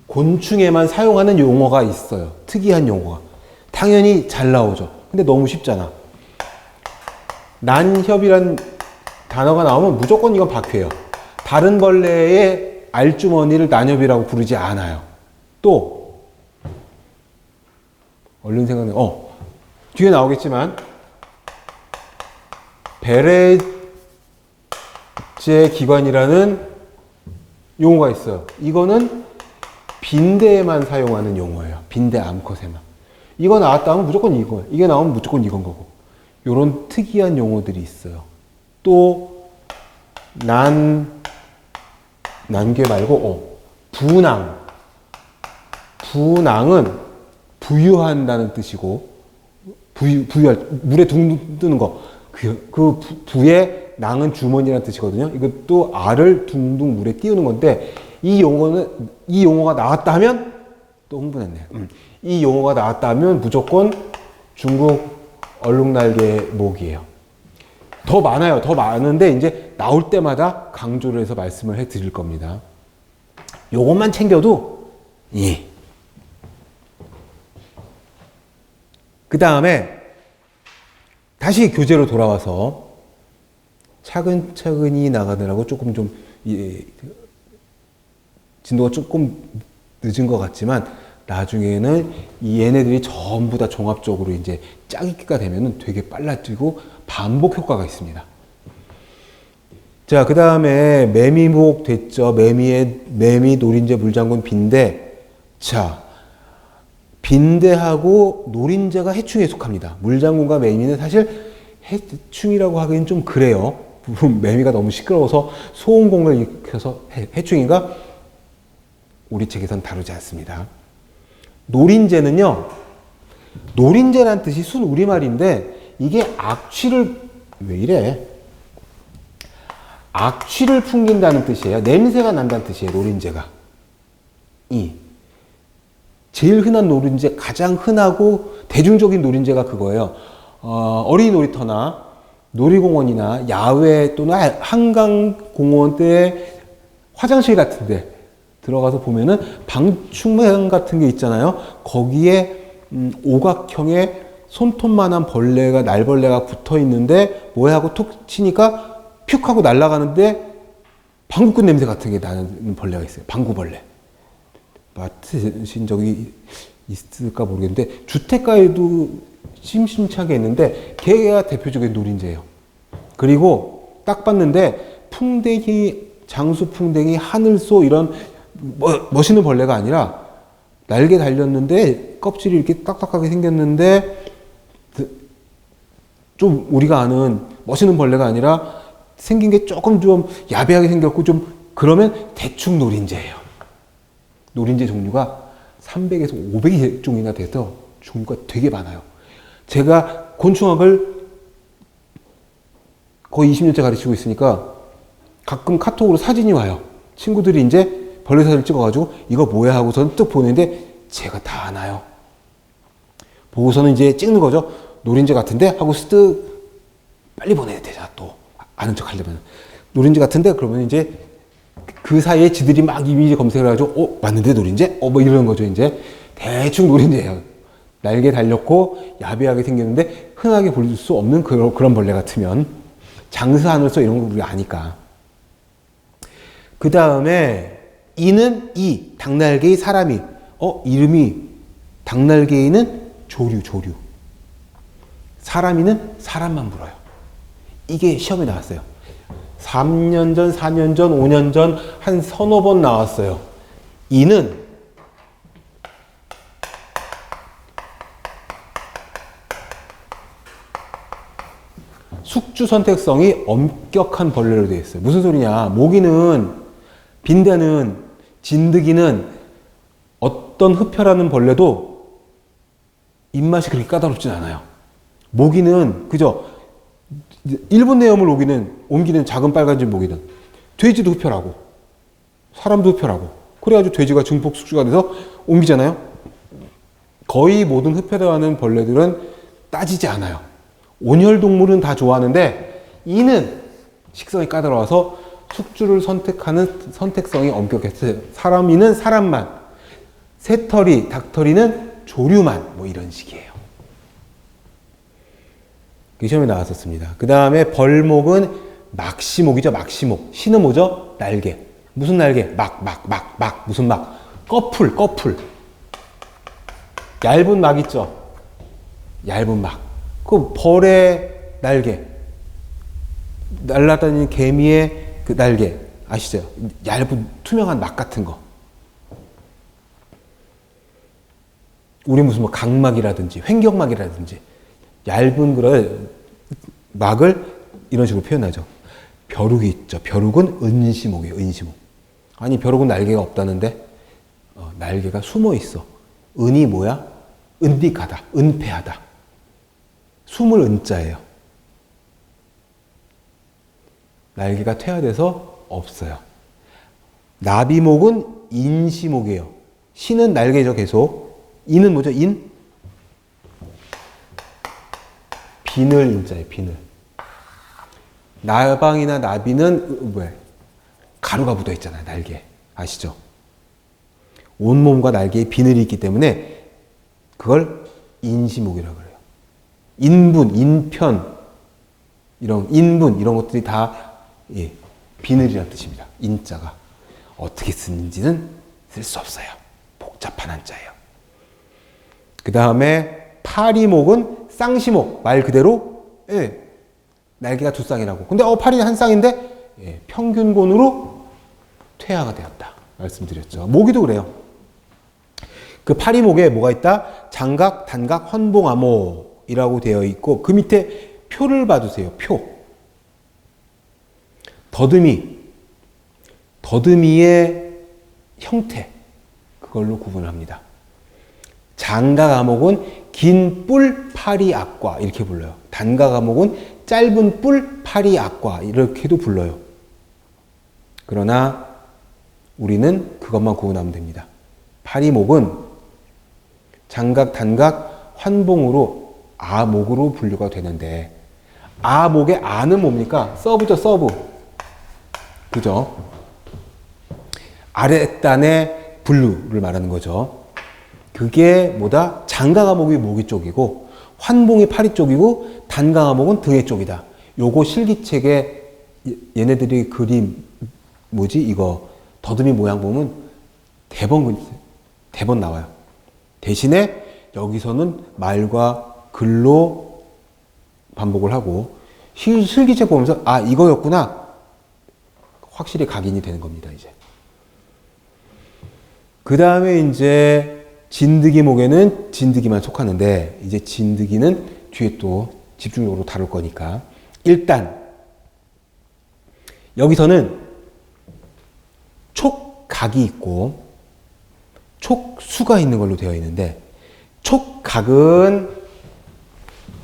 곤충에만 사용하는 용어가 있어요. 특이한 용어가. 당연히 잘 나오죠. 근데 너무 쉽잖아. 난협이란 단어가 나오면 무조건 이건 바퀴예요. 다른 벌레의 알주머니를 난협이라고 부르지 않아요. 또 얼른 생각나. 뒤에 나오겠지만 베레제 기관이라는 용어가 있어요. 이거는 빈대에만 사용하는 용어예요. 빈대 암컷에만. 이거 나왔다 하면 무조건 이거, 이게 나오면 무조건 이건 거고. 요런 특이한 용어들이 있어요. 또 난괴 말고 분앙. 분앙은 부유한다는 뜻이고, 부유할, 물에 둥 뜨는 거. 부의 낭은 주머니라는 뜻이거든요. 이것도 알을 둥둥 물에 띄우는 건데, 이 용어가 나왔다 하면, 또 흥분했네요. 이 용어가 나왔다 하면 무조건 중국 얼룩날개 목이에요. 더 많아요. 더 많은데, 이제 나올 때마다 강조를 해서 말씀을 해 드릴 겁니다. 요것만 챙겨도, 그 다음에 다시 교재로 돌아와서 차근차근히 나가느라고 조금 좀 진도가 조금 늦은 것 같지만 나중에는 얘네들이 전부 다 종합적으로 이제 짜기가 되면은 되게 빨라지고 반복 효과가 있습니다. 자, 그 다음에 매미목 됐죠. 매미, 노린재, 물장군, 빈대. 자, 빈대하고 노린재가 해충에 속합니다. 물장군과 매미는 사실 해충이라고 하기엔 좀 그래요. 매미가 너무 시끄러워서 소음공을 일으켜서 해충인가? 우리 책에선 다루지 않습니다. 노린재는요, 노린재란 뜻이 순 우리말인데 이게 왜 이래? 악취를 풍긴다는 뜻이에요. 냄새가 난다는 뜻이에요, 노린재가. 제일 흔한 노린재, 가장 흔하고 대중적인 노린재가 그거예요. 어린이 놀이터나 놀이공원이나 야외 또는 한강공원의 화장실 같은 데 들어가서 보면은 방충망 같은 게 있잖아요. 거기에 오각형의 손톱만한 날벌레가 붙어 있는데 뭐야 하고 툭 치니까 퓨 하고 날아가는데 방구꾼 냄새 같은 게 나는 벌레가 있어요. 방구벌레. 맡으신 적이 있을까 모르겠는데 주택가에도 심심찮게 있는데 걔가 대표적인 노린재예요. 그리고 딱 봤는데 풍뎅이, 장수풍뎅이, 하늘소 이런 멋있는 벌레가 아니라 날개 달렸는데 껍질이 이렇게 딱딱하게 생겼는데 좀 우리가 아는 멋있는 벌레가 아니라 생긴 게 조금 좀 야비하게 생겼고 좀 그러면 대충 노린재예요. 노린재 종류가 300에서 500종이나 돼서 종류가 되게 많아요. 제가 곤충학을 거의 20년째 가르치고 있으니까 가끔 카톡으로 사진이 와요. 친구들이 이제 벌레 사진을 찍어가지고 이거 뭐야 하고서는 뜩 보내는데 제가 다 아나요. 보고서는 이제 찍는 거죠. 노린재 같은데 하고 쓱 빨리 보내야 되잖아. 또 아는 척 하려면 노린재 같은데 그러면 이제 그 사이에 지들이 막 이미지 검색을 해가지고 맞는데 노린재? 뭐 이런 거죠. 이제 대충 노린재예요. 날개 달렸고 야비하게 생겼는데 흔하게 볼 수 없는 그런 벌레 같으면 장수하늘소 이런 거 우리가 아니까. 그 다음에 이는 닭날개의 사람이 이름이 닭날개이는 조류. 사람이는 사람만 물어요. 이게 시험에 나왔어요. 3년 전, 4년 전, 5년 전 한 서너 번 나왔어요. 이는 숙주 선택성이 엄격한 벌레로 되어 있어요. 무슨 소리냐? 모기는, 빈대는, 진드기는 어떤 흡혈하는 벌레도 입맛이 그렇게 까다롭진 않아요. 모기는 그죠? 일본 내염을 옮기는 작은 빨간집 모기는 돼지도 흡혈하고 사람도 흡혈하고 그래가지고 돼지가 증폭 숙주가 돼서 옮기잖아요. 거의 모든 흡혈하는 벌레들은 따지지 않아요. 온혈동물은 다 좋아하는데 이는 식성이 까다로워서 숙주를 선택하는 선택성이 엄격했어요. 사람이는 사람만, 새털이, 닭털이는 조류만 뭐 이런 식이에요. 그 시험에 나왔었습니다. 그 다음에 벌목은 막시목이죠. 막시목. 신은 뭐죠? 날개. 무슨 날개? 무슨 막? 꺼풀. 얇은 막 있죠? 얇은 막. 그 벌의 날개. 날아다니는 개미의 그 날개. 아시죠? 얇은 투명한 막 같은 거. 우리 무슨 뭐 각막이라든지 횡격막이라든지 얇은 그런 막을 이런 식으로 표현하죠. 벼룩이 있죠. 벼룩은 은시목이에요. 은시목. 아니 벼룩은 날개가 없다는데 날개가 숨어 있어. 은이 뭐야? 은닉하다, 은폐하다. 숨을 은자예요. 날개가 퇴화돼서 없어요. 나비목은 인시목이에요. 시는 날개죠, 계속. 인은 뭐죠? 인? 비늘 인자예요, 비늘. 나방이나 나비는 왜? 가루가 묻어 있잖아요, 날개. 아시죠? 온몸과 날개에 비늘이 있기 때문에 그걸 인시목이라고 그래요. 인분, 인편, 인분, 이런 것들이 다 비늘이라는 뜻입니다. 인자가. 어떻게 쓰는지는 쓸 수 없어요. 복잡한 한자예요. 그 다음에 파리목은 쌍시목. 말 그대로 날개가 두 쌍이라고. 근데 파리 한 쌍인데 평균곤으로 퇴화가 되었다. 말씀드렸죠. 모기도 그래요. 그 파리목에 뭐가 있다? 장각, 단각, 헌봉암호이라고 되어 있고 그 밑에 표를 봐주세요. 표. 더듬이의 형태. 그걸로 구분을 합니다. 장가감옥은 긴 뿔 파리 악과 이렇게 불러요. 단가감옥은 짧은 뿔 파리 악과 이렇게도 불러요. 그러나 우리는 그것만 구분하면 됩니다. 파리목은 장각, 단각, 환봉으로 아목으로 분류가 되는데 아목의 아는 뭡니까? 서브죠, 서브. 그죠? 아랫단의 분류를 말하는 거죠. 그게 뭐다? 장가가목이 모기 쪽이고 환봉이 파리 쪽이고 단가가목은 등의 쪽이다. 요거 실기책에 얘네들이 그림 이거 더듬이 모양 보면 대번 나와요. 대신에 여기서는 말과 글로 반복을 하고 실기책 보면서 이거였구나 확실히 각인이 되는 겁니다. 이제 그 다음에 이제 진드기목에는 진드기만 속하는데 이제 진드기는 뒤에 또 집중적으로 다룰 거니까 일단 여기서는 촉각이 있고 촉수가 있는 걸로 되어 있는데 촉각은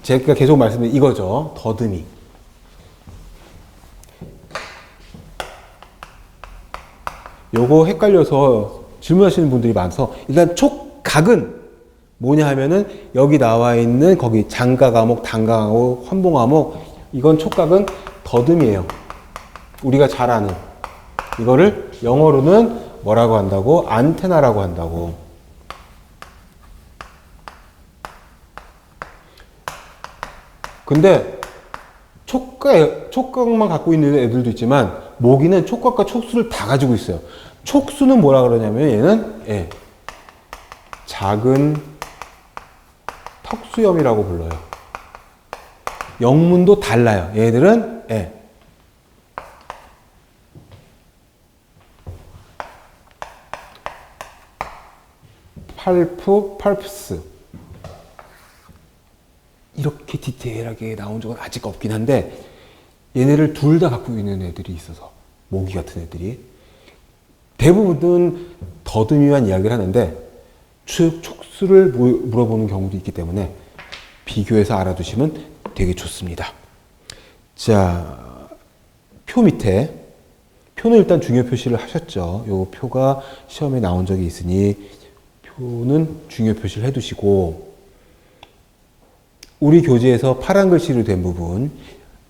제가 계속 말씀드린 이거죠. 더듬이. 요거 헷갈려서 질문하시는 분들이 많아서 일단 촉각은 뭐냐 하면은 여기 나와 있는 거기 장가과목, 단가과목, 환봉과목 이건 촉각은 더듬이에요. 우리가 잘 아는 이거를 영어로는 뭐라고 한다고? 안테나라고 한다고. 근데 촉각만 갖고 있는 애들도 있지만 모기는 촉각과 촉수를 다 가지고 있어요. 촉수는 뭐라 그러냐면 얘는 작은 턱수염이라고 불러요. 영문도 달라요. 얘들은 팔프스 이렇게 디테일하게 나온 적은 아직 없긴 한데 얘네를 둘 다 갖고 있는 애들이 있어서 모기 같은 애들이 대부분은 더듬이만 이야기를 하는데 촉수를 물어보는 경우도 있기 때문에 비교해서 알아두시면 되게 좋습니다. 자, 표 밑에 표는 일단 중요 표시를 하셨죠. 요 표가 시험에 나온 적이 있으니 표는 중요 표시를 해두시고 우리 교재에서 파란 글씨로 된 부분,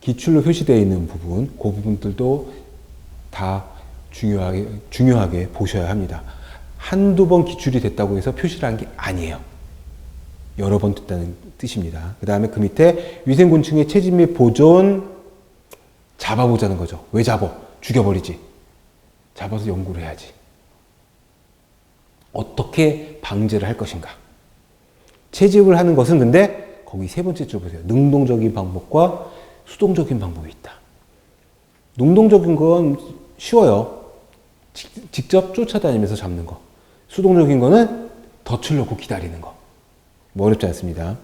기출로 표시되어 있는 부분, 그 부분들도 다 중요하게 보셔야 합니다. 한두 번 기출이 됐다고 해서 표시를 한 게 아니에요. 여러 번 됐다는 뜻입니다. 그 다음에 그 밑에 위생곤충의 채집 및 보존 잡아보자는 거죠. 왜 잡어? 죽여버리지. 잡아서 연구를 해야지. 어떻게 방제를 할 것인가. 채집을 하는 것은 근데 거기 세 번째 줄 보세요. 능동적인 방법과 수동적인 방법이 있다. 능동적인 건 쉬워요. 직접 쫓아다니면서 잡는 거. 수동적인 거는 덫을 놓고 기다리는 거. 뭐 어렵지 않습니다.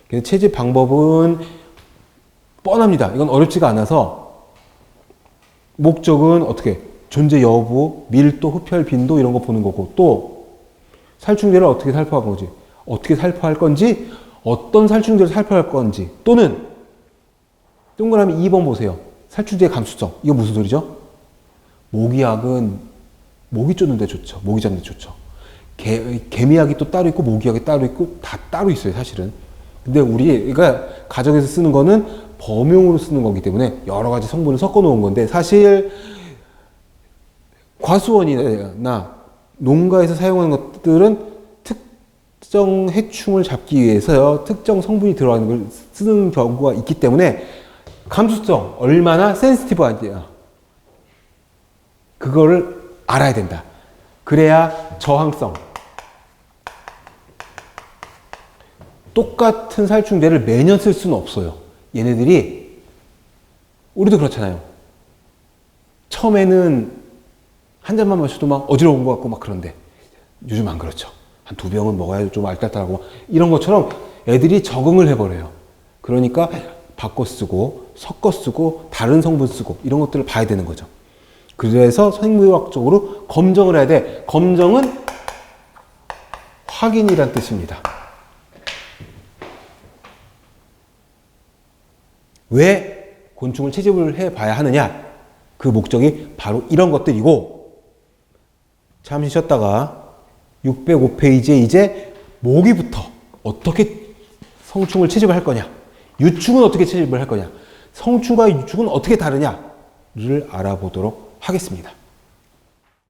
그래서 채집 방법은 뻔합니다. 이건 어렵지가 않아서 목적은 어떻게 존재 여부, 밀도, 흡혈 빈도 이런 거 보는 거고 또 살충제를 어떻게 살포할 건지 어떻게 살포할 건지 어떤 살충제를 살포할 건지 또는 동그라미 2번 보세요. 살충제의 감수성. 이거 무슨 소리죠? 모기약은 모기 쫓는데 좋죠. 모기 잡는데 좋죠. 개미약이 또 따로 있고 모기약이 따로 있고 다 따로 있어요, 사실은. 근데 우리가 가정에서 쓰는 거는 범용으로 쓰는 거기 때문에 여러 가지 성분을 섞어 놓은 건데 사실 과수원이나 농가에서 사용하는 것들은 특정 해충을 잡기 위해서 특정 성분이 들어가는 걸 쓰는 경우가 있기 때문에 감수성, 얼마나 센시티브한지야. 그거를 알아야 된다. 그래야 저항성. 똑같은 살충제를 매년 쓸 수는 없어요. 얘네들이, 우리도 그렇잖아요. 처음에는 한 잔만 마셔도 막 어지러운 것 같고 막 그런데 요즘 안 그렇죠. 한 2병은 먹어야 좀 알딸딸하고 이런 것처럼 애들이 적응을 해버려요. 그러니까 바꿔 쓰고 섞어 쓰고 다른 성분 쓰고 이런 것들을 봐야 되는 거죠. 그래서 생물학적으로 검정을 해야 돼. 검정은 확인이란 뜻입니다. 왜 곤충을 채집을 해봐야 하느냐? 그 목적이 바로 이런 것들이고 잠시 쉬었다가 605페이지에 이제 모기부터 어떻게 성충을 채집을 할 거냐, 유충은 어떻게 채집을 할 거냐, 성충과 유충은 어떻게 다르냐를 알아보도록 하겠습니다.